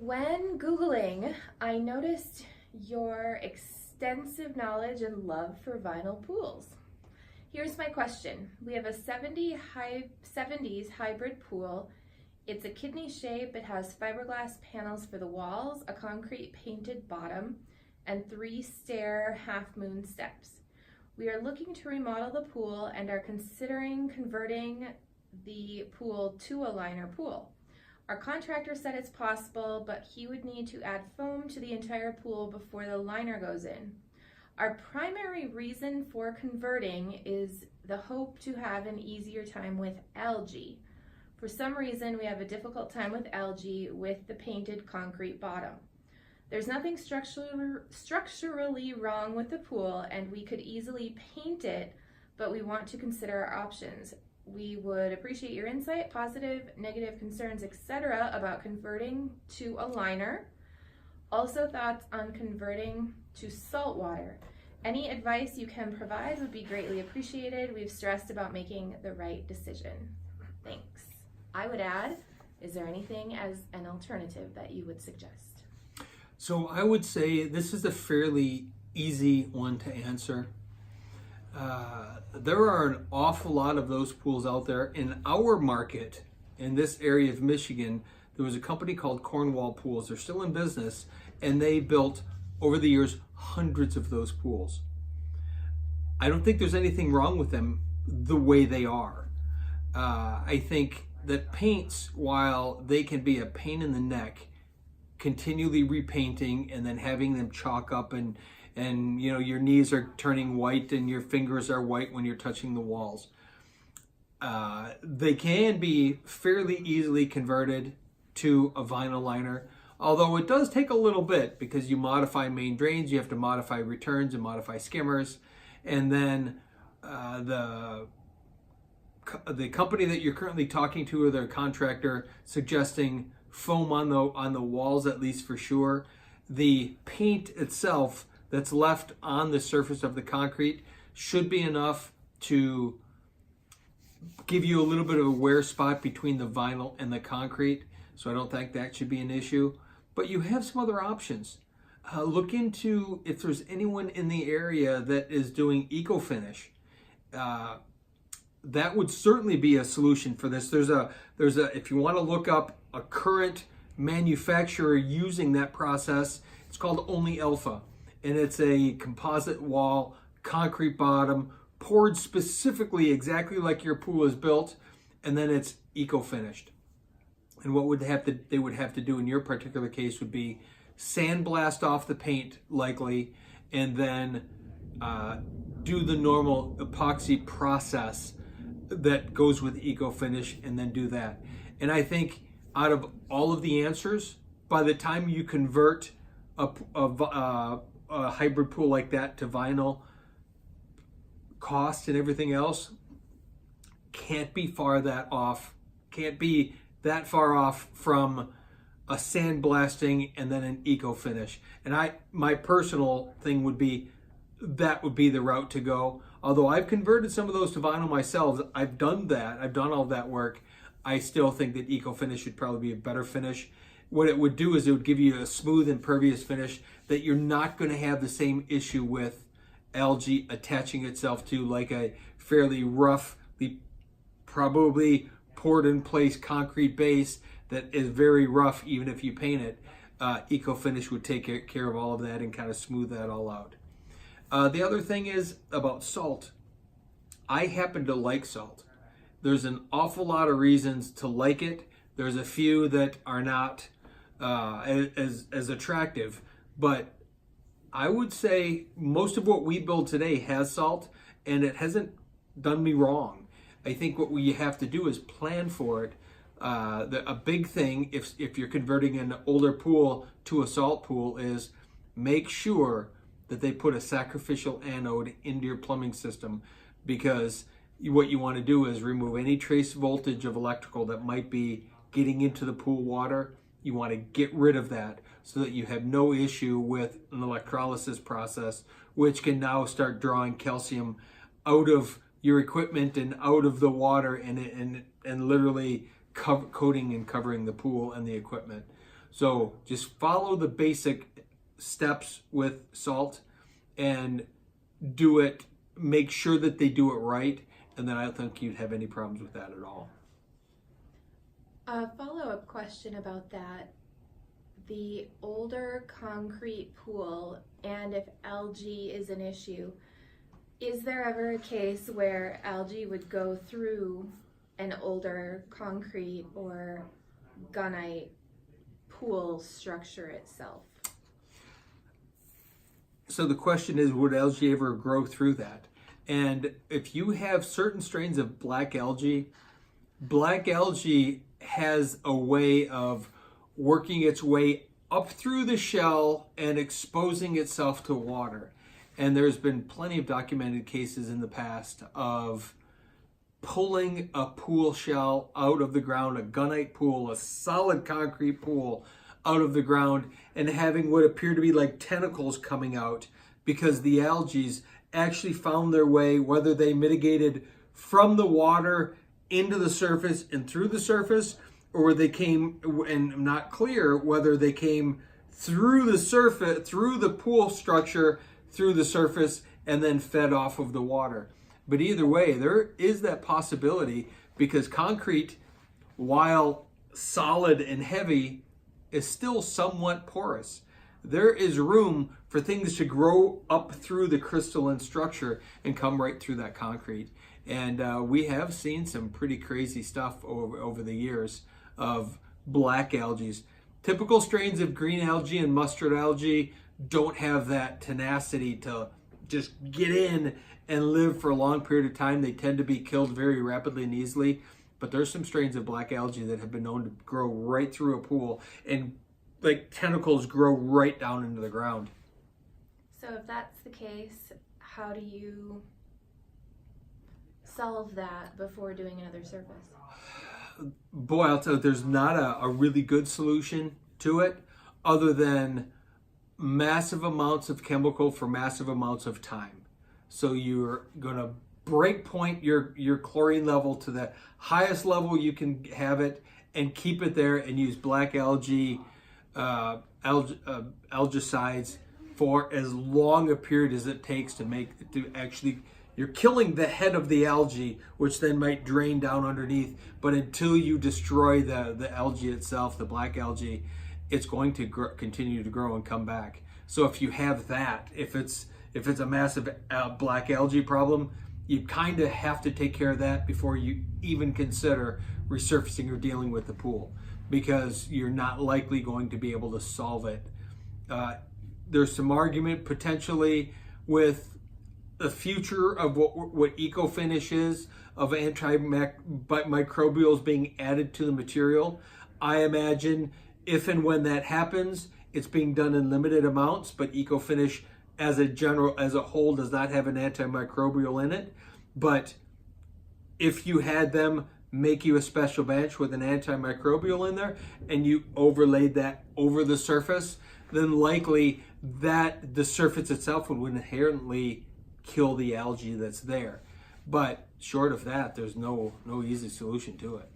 When Googling, I noticed your extensive knowledge and love for vinyl pools. Here's my question. We have a 70s hybrid pool. It's a kidney shape. It has fiberglass panels for the walls, a concrete painted bottom, and 3 stair half-moon steps. We are looking to remodel the pool and are considering converting the pool to a liner pool. Our contractor said it's possible, but he would need to add foam to the entire pool before the liner goes in. Our primary reason for converting is the hope to have an easier time with algae. For some reason, we have a difficult time with algae with the painted concrete bottom. There's nothing structurally wrong with the pool, and we could easily paint it, but we want to consider our options. We would appreciate your insight, positive, negative concerns, etc. about converting to a liner. Also thoughts on converting to salt water. Any advice you can provide would be greatly appreciated. We've stressed about making the right decision. Thanks. I would add, is there anything as an alternative that you would suggest? So I would say this is a fairly easy one to answer. There are an awful lot of those pools out there. In our market, in this area of Michigan, there was a company called Cornwall Pools. They're still in business, and they built, over the years, hundreds of those pools. I don't think there's anything wrong with them the way they are. I think that paints, while they can be a pain in the neck, continually repainting and then having them chalk up and you know your knees are turning white and your fingers are white when you're touching the walls. They can be fairly easily converted to a vinyl liner, although it does take a little bit because you modify main drains, you have to modify returns and modify skimmers, and then the company that you're currently talking to or their contractor suggesting foam on the walls, at least for sure. The paint itself that's left on the surface of the concrete should be enough to give you a little bit of a wear spot between the vinyl and the concrete. So I don't think that should be an issue. But you have some other options. Look into if there's anyone in the area that is doing eco-finish. That would certainly be a solution for this. There's a if you want to look up a current manufacturer using that process, it's called Only Alpha, and it's a composite wall, concrete bottom, poured specifically exactly like your pool is built, and then it's eco-finished. And what they would have to do in your particular case would be sandblast off the paint likely, and then do the normal epoxy process that goes with eco-finish, and then do that. And I think out of all of the answers, by the time you convert a hybrid pool like that to vinyl, cost and everything else can't be that far off from a sandblasting and then an eco-finish. And my personal thing would be that would be the route to go. Although I've converted some of those to vinyl myself, I've done all that work. I still think that eco-finish should probably be a better finish. What it would do is it would give you a smooth, impervious finish that you're not going to have the same issue with algae attaching itself to, like a fairly roughly, probably poured in place concrete base that is very rough even if you paint it. Eco-finish would take care of all of that and kind of smooth that all out. The other thing is about salt. I happen to like salt. There's an awful lot of reasons to like it. There's a few that are not as attractive, but I would say most of what we build today has salt, and it hasn't done me wrong. I think what we have to do is plan for it. A big thing, if you're converting an older pool to a salt pool, is make sure that they put a sacrificial anode into your plumbing system, because what you want to do is remove any trace voltage of electrical that might be getting into the pool water. You want to get rid of that so that you have no issue with an electrolysis process, which can now start drawing calcium out of your equipment and out of the water and literally coating and covering the pool and the equipment. So just follow the basic steps with salt and do it, make sure that they do it right, and then I don't think you'd have any problems with that at all. A follow-up question about that. The older concrete pool, and if algae is an issue, is there ever a case where algae would go through an older concrete or gunite pool structure itself? So the question is, would algae ever grow through that? And if you have certain strains of black algae has a way of working its way up through the shell and exposing itself to water. And there's been plenty of documented cases in the past of pulling a pool shell out of the ground, a gunite pool, a solid concrete pool out of the ground, and having what appear to be like tentacles coming out because the algae actually found their way, whether they mitigated from the water into the surface and through the surface, or they came, and I'm not clear whether they came through the surface, through the pool structure, through the surface, and then fed off of the water. But either way, there is that possibility because concrete, while solid and heavy, is still somewhat porous. There is room for things to grow up through the crystalline structure and come right through that concrete. And we have seen some pretty crazy stuff over the years of black algae. Typical strains of green algae and mustard algae don't have that tenacity to just get in and live for a long period of time. They tend to be killed very rapidly and easily. But there's some strains of black algae that have been known to grow right through a pool and like tentacles grow right down into the ground. So if that's the case, how do you solve that before doing another surface? Boy, I'll tell you, there's not a really good solution to it other than massive amounts of chemical for massive amounts of time. So you're going to break point your chlorine level to the highest level you can have it and keep it there and use black algae, algicides for as long a period as it takes to actually, you're killing the head of the algae, which then might drain down underneath. But until you destroy the algae itself, the black algae, it's going to continue to grow and come back. So if you have that, if it's a massive black algae problem, you kind of have to take care of that before you even consider resurfacing or dealing with the pool, because you're not likely going to be able to solve it. There's some argument potentially with the future of what eco-finish is, of antimicrobials being added to the material. I imagine if and when that happens, it's being done in limited amounts, but eco-finish as a whole does not have an antimicrobial in it. But if you had them make you a special batch with an antimicrobial in there and you overlaid that over the surface, then likely that the surface itself would inherently kill the algae that's there. But short of that, there's no easy solution to it.